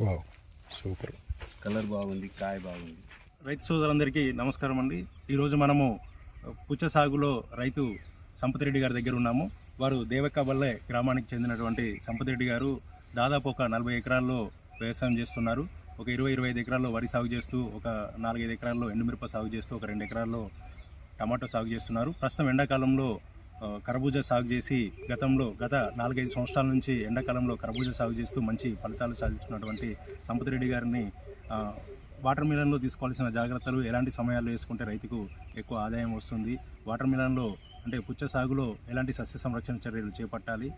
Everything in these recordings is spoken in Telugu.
Wow super. కలర్ బాగుంది, కాయ బాగుంది. రైతు సోదరులందరికీ నమస్కారం అండి. ఈరోజు మనము పుచ్చ సాగులో రైతు సంపత్ రెడ్డి గారి దగ్గర ఉన్నాము. వారు దేవక్కబల్లె గ్రామానికి చెందినటువంటి సంపత్ రెడ్డి గారు దాదాపు ఒక 40 ఎకరాల్లో వ్యవసాయం చేస్తున్నారు. ఒక 20-25 ఎకరాల్లో వరి సాగు చేస్తూ, ఒక 4-5 ఎకరాల్లో ఎండుమిరప సాగు చేస్తూ, ఒక 2 ఎకరాల్లో టమాటో సాగు చేస్తున్నారు. ప్రస్తుతం ఎండాకాలంలో కర్బూజా సాగు చేసి గత 4-5 సంవత్సరాల నుంచి ఎండాకాలంలో కర్బూజా సాగు చేస్తూ మంచి ఫలితాలు సాధిస్తున్నటువంటి సంపత్ రెడ్డి గారిని వాటర్ మిలన్లో తీసుకోవాల్సిన జాగ్రత్తలు, ఎలాంటి సమయాల్లో వేసుకుంటే రైతుకు ఎక్కువ ఆదాయం వస్తుంది, వాటర్ మిలన్లో అంటే పుచ్చ సాగులో ఎలాంటి సస్య సంరక్షణ చర్యలు చేపట్టాలి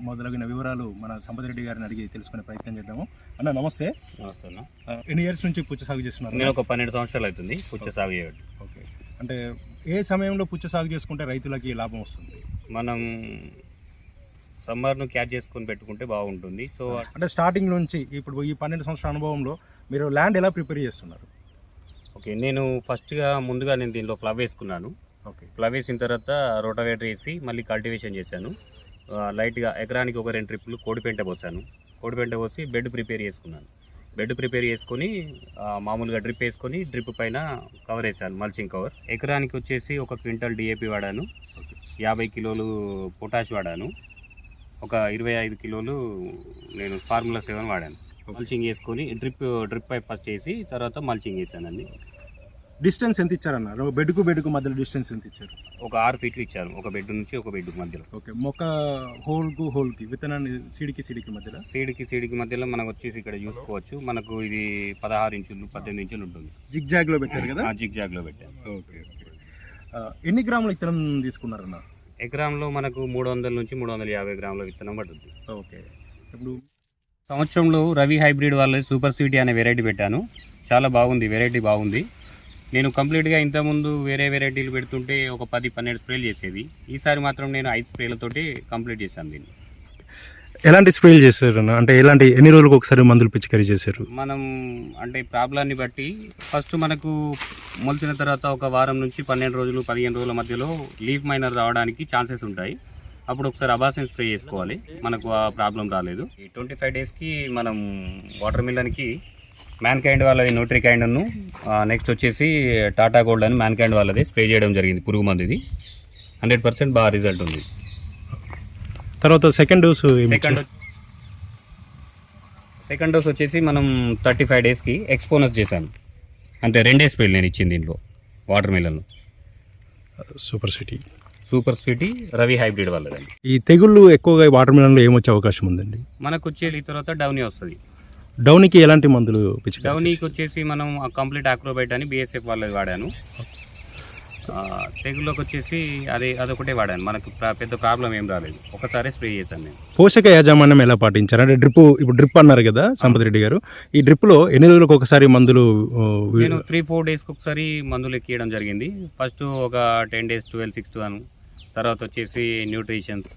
మొదలగిన వివరాలు మన సంపత్ రెడ్డి గారిని అడిగి తెలుసుకునే ప్రయత్నం చేద్దాము. అన్న నమస్తే. నమస్తే అన్న. ఎన్ని ఇయర్స్ నుంచి పుచ్చ సాగు చేస్తున్నారు? నేను ఒక 12 సంవత్సరాలు అవుతుంది పుచ్చ సాగు చేయడం. ఓకే, అంటే ఏ సమయంలో పుచ్చ సాగు చేసుకుంటే రైతులకి లాభం వస్తుంది? మనం సమ్మర్ను క్యాచ్ చేసుకొని పెట్టుకుంటే బాగుంటుంది. సో అంటే స్టార్టింగ్ నుంచి ఇప్పుడు ఈ 12 సంవత్సరాల అనుభవంలో మీరు ల్యాండ్ ఎలా ప్రిపేర్ చేస్తున్నారు? ఓకే, నేను ముందుగా నేను దీనిలో ఫ్లవ్ వేసుకున్నాను. ఓకే, ఫ్లవ్ వేసిన తర్వాత రోటవేటర్ వేసి మళ్ళీ కల్టివేషన్ చేశాను. లైట్గా ఎకరానికి ఒక 2 ట్రిప్పులు కోడిపెంట పోసాను. కోడిపెంట పోసి బెడ్ ప్రిపేర్ చేసుకున్నాను. బెడ్ ప్రిపేర్ చేసుకొని మామూలుగా డ్రిప్ వేసుకొని డ్రిప్ పైన కవర్ వేసాను, మల్చింగ్ కవర్. ఎకరానికి వచ్చేసి 1 క్వింటల్ డిఏపి వాడాను, 50 కిలోలు పొటాష్ వాడాను, ఒక 25 కిలోలు నేను ఫార్ములా 7 వాడాను. మల్చింగ్ వేసుకొని డ్రిప్ పైప్ ఫస్ట్ వేసి తర్వాత మల్చింగ్ వేసానండి. డిస్టెన్స్ ఎంత ఇచ్చారన్న? బెడ్కు మధ్యలో డిస్టెన్స్ ఎంత ఇచ్చారు? ఒక 6 ఫీట్లు ఇచ్చారు, ఒక బెడ్ నుంచి ఒక బెడ్ మధ్యలో. ఓకే, మొక్క హోల్కి విత్తనాన్ని సీడికి మధ్యలో సీడికి మధ్యలో మనకు వచ్చేసి ఇక్కడ చూసుకోవచ్చు, మనకు ఇది 16 ఇంచులు 18 ఇంచులు ఉంటుంది. జిగ్ జాగ్లో పెట్టారు కదా? జిగ్ జాగ్లో పెట్టాను. ఓకే, ఎన్ని గ్రాముల విత్తనం తీసుకున్నారన్న? ఎకరంలో మనకు 300 నుంచి 350 గ్రాముల విత్తనం పడుతుంది. ఓకే, ఇప్పుడు సంవత్సరంలో రవి హైబ్రిడ్ వాళ్ళ సూపర్ స్వీటీ అనే వెరైటీ పెట్టాను. చాలా బాగుంది, వెరైటీ బాగుంది. నేను కంప్లీట్గా ఇంతకుముందు వేరే వెరైటీలు పెడుతుంటే ఒక 10-12 స్ప్రేలు చేసేది. ఈసారి మాత్రం నేను 5 స్ప్రేలతోటి కంప్లీట్ చేశాను దీన్ని. ఎలాంటి స్ప్రేలు చేశారు అన్న? అంటే ఎన్ని రోజులకు ఒకసారి మందులు పిచికారీ చేశారు? మనం అంటే ప్రాబ్లాన్ని బట్టి ఫస్ట్ మనకు మొలిచిన తర్వాత ఒక వారం నుంచి 12 రోజులు 15 రోజుల మధ్యలో లీఫ్ మైనర్ రావడానికి ఛాన్సెస్ ఉంటాయి. అప్పుడు ఒకసారి అబాసిన్ స్ప్రే చేసుకోవాలి, మనకు ఆ ప్రాబ్లం రాలేదు. ఈ 25 డేస్కి మనం వాటర్ మిలన్కి మ్యాన్ కైండ్ వాళ్ళది న్యూట్రీ కైండ్ను, నెక్స్ట్ వచ్చేసి టాటా గోల్డ్ అని మ్యాన్ కైండ్ వాళ్ళది స్ప్రే చేయడం జరిగింది. పురుగు మందు ఇది 100% బాగా రిజల్ట్ ఉంది. తర్వాత సెకండ్ డోస్ వచ్చేసి మనం 35 డేస్కి ఎక్స్పోనస్ చేశాను. అంటే 2 స్ప్రేలు నేను ఇచ్చింది దీంట్లో వాటర్ మిలన్లో. సూపర్ స్వీటీ రవి హైబ్రిడ్ వాళ్ళదండి. ఈ తెగుళ్ళు ఎక్కువగా వాటర్ మిలన్లో ఏమొచ్చే అవకాశం ఉందండి? మనకు వచ్చేసి తర్వాత డౌనీ వస్తుంది. డౌనీకి ఎలాంటి మందులు పిచికారీ? డౌనీకి వచ్చేసి మనం కంప్లీట్ ఆక్రోబైట్ అని BSF వాళ్ళది వాడాను. తెగుల్లోకి వచ్చేసి అదొకటే వాడాను. మనకు పెద్ద ప్రాబ్లం ఏం రాలేదు, ఒకసారి స్ప్రే చేశాను నేను. పోషక యాజమాన్యం ఎలా పాటించారు? అంటే డ్రిప్ అన్నారు కదా సంపత్ రెడ్డి గారు, ఈ డ్రిప్లో ఎన్ని రోజులకు ఒకసారి మందులు? నేను 3-4 డేస్కి ఒకసారి మందులు ఎక్కియడం జరిగింది. ఫస్ట్ ఒక 10 డేస్ 12-6 తర్వాత వచ్చేసి న్యూట్రిషన్స్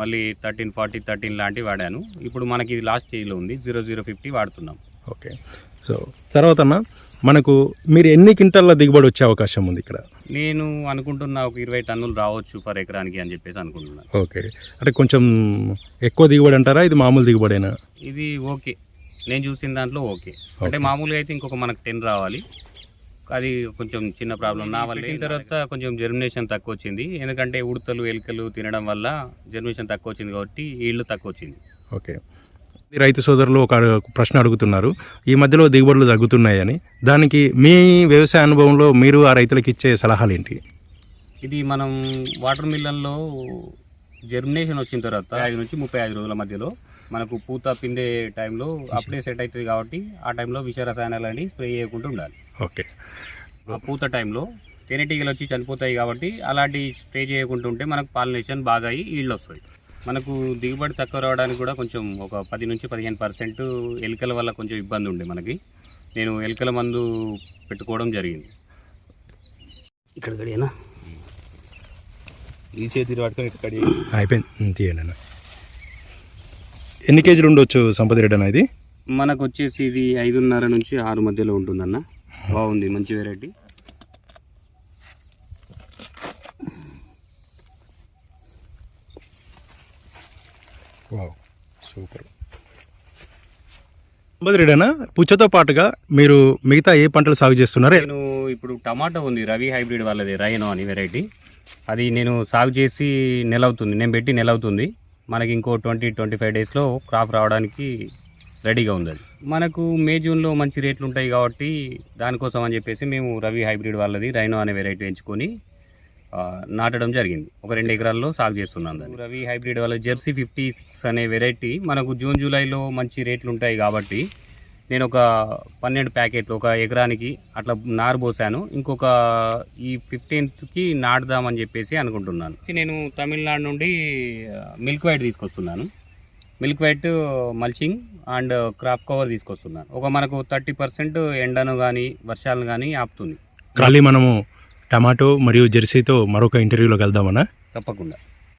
మళ్ళీ 13-40-13 లాంటివి వాడాను. ఇప్పుడు మనకి ఇది లాస్ట్ స్టేజ్లో ఉంది, 0050 వాడుతున్నాం. ఓకే, సో తర్వాత మనకు మీరు ఎన్ని క్వింటాల దిగుబడి వచ్చే అవకాశం ఉంది ఇక్కడ? నేను అనుకుంటున్నా ఒక 20 టన్నులు రావచ్చు పర్ ఎకరానికి అని చెప్పేసి అనుకుంటున్నాను. ఓకే, అంటే కొంచెం ఎక్కువ దిగుబడి అంటారా? ఇది మామూలు దిగుబడేనా? ఇది ఓకే, నేను చూసిన దాంట్లో ఓకే. అంటే మామూలుగా అయితే ఇంకొక మనకు 10 రావాలి, అది కొంచెం చిన్న ప్రాబ్లం. నా వల్ల తర్వాత కొంచెం జర్మినేషన్ తక్కువ వచ్చింది, ఎందుకంటే ఉడతలు ఎలుకలు తినడం వల్ల జర్మినేషన్ తక్కువ వచ్చింది కాబట్టి ఈల్డ్ తక్కువ వచ్చింది. ఓకే, రైతు సోదరులు ఒక ప్రశ్న అడుగుతున్నారు, ఈ మధ్యలో దిగుబడులు తగ్గుతున్నాయని. దానికి మీ వ్యవసాయ అనుభవంలో మీరు ఆ రైతులకు ఇచ్చే సలహాలు ఏంటి? ఇది మనం వాటర్ మిల్లన్లో జర్మినేషన్ వచ్చిన తర్వాత 5 నుంచి 35 రోజుల మధ్యలో మనకు పూత పిండే టైంలో అప్పుడే సెట్ అవుతుంది కాబట్టి ఆ టైంలో విష రసాయనాలని స్ప్రే చేయకుండా ఉండాలి. ఓకే, ఆ పూత టైంలో తేనెటీగలు వచ్చి చనిపోతాయి కాబట్టి అలాంటి స్ప్రే చేయకుండా ఉంటే మనకు పాలినేషన్ బాగా అయ్యి ఈల్డ్ వస్తుంది. మనకు దిగుబడి తక్కువ రావడానికి కూడా కొంచెం ఒక 10 నుంచి 15% ఎలుకల వల్ల కొంచెం ఇబ్బంది ఉండే మనకి. నేను ఎలుకల మందు పెట్టుకోవడం జరిగింది. ఇక్కడ కడియేనా ఈ చేతి పట్టుకొని అయిపోయింది, తీయండి అన్న. ఎన్ని కేజీలు ఉండొచ్చు సంపత్ రెడ్డి అన్న ఇది? మనకు వచ్చేసి ఇది 5.5 నుంచి 6 మధ్యలో ఉంటుందన్న. బాగుంది, మంచి వెరైటీ. Wow super. సంపతిరెడ్డేనా పుచ్చతో పాటుగా మీరు మిగతా ఏ పంటలు సాగు చేస్తున్నారు? నేను ఇప్పుడు టమాటో ఉంది రవి హైబ్రిడ్ వాళ్ళది రైనో అని వెరైటీ. అది నేను సాగు చేసి నెల అవుతుంది, నేను పెట్టి నెల అవుతుంది. మనకి ఇంకో 20-25 డేస్లో క్రాప్ రావడానికి రెడీగా ఉంది. అది మనకు మే జూన్లో మంచి రేట్లు ఉంటాయి కాబట్టి దానికోసం అని చెప్పేసి మేము రవి హైబ్రిడ్ వాళ్ళది రైనో అనే వెరైటీ ఎంచుకొని నాటడం జరిగింది. ఒక 2 ఎకరాల్లో సాగు చేస్తున్నాను దాన్ని. రవి హైబ్రిడ్ వాళ్ళ జెర్సీ 56 అనే వెరైటీ మనకు జూన్ జూలైలో మంచి రేట్లు ఉంటాయి కాబట్టి నేను ఒక 12 ప్యాకెట్లు ఒక ఎకరానికి అట్లా నారు పోసాను. ఇంకొక ఈ 15th నాటుదామని చెప్పేసి అనుకుంటున్నాను. నేను తమిళనాడు నుండి మిల్క్ వైట్ తీసుకొస్తున్నాను. Milk white mulching and crop cover తీసుకొస్తున్నాను. ఒక మనకు 30% ఎండను కానీ వర్షాలను కానీ ఆపుతుంది. ఖాళీ మనము టమాటో మరియు జెర్సీతో మరొక ఇంటర్వ్యూలో కలుద్దామన్నా? తప్పకుండా.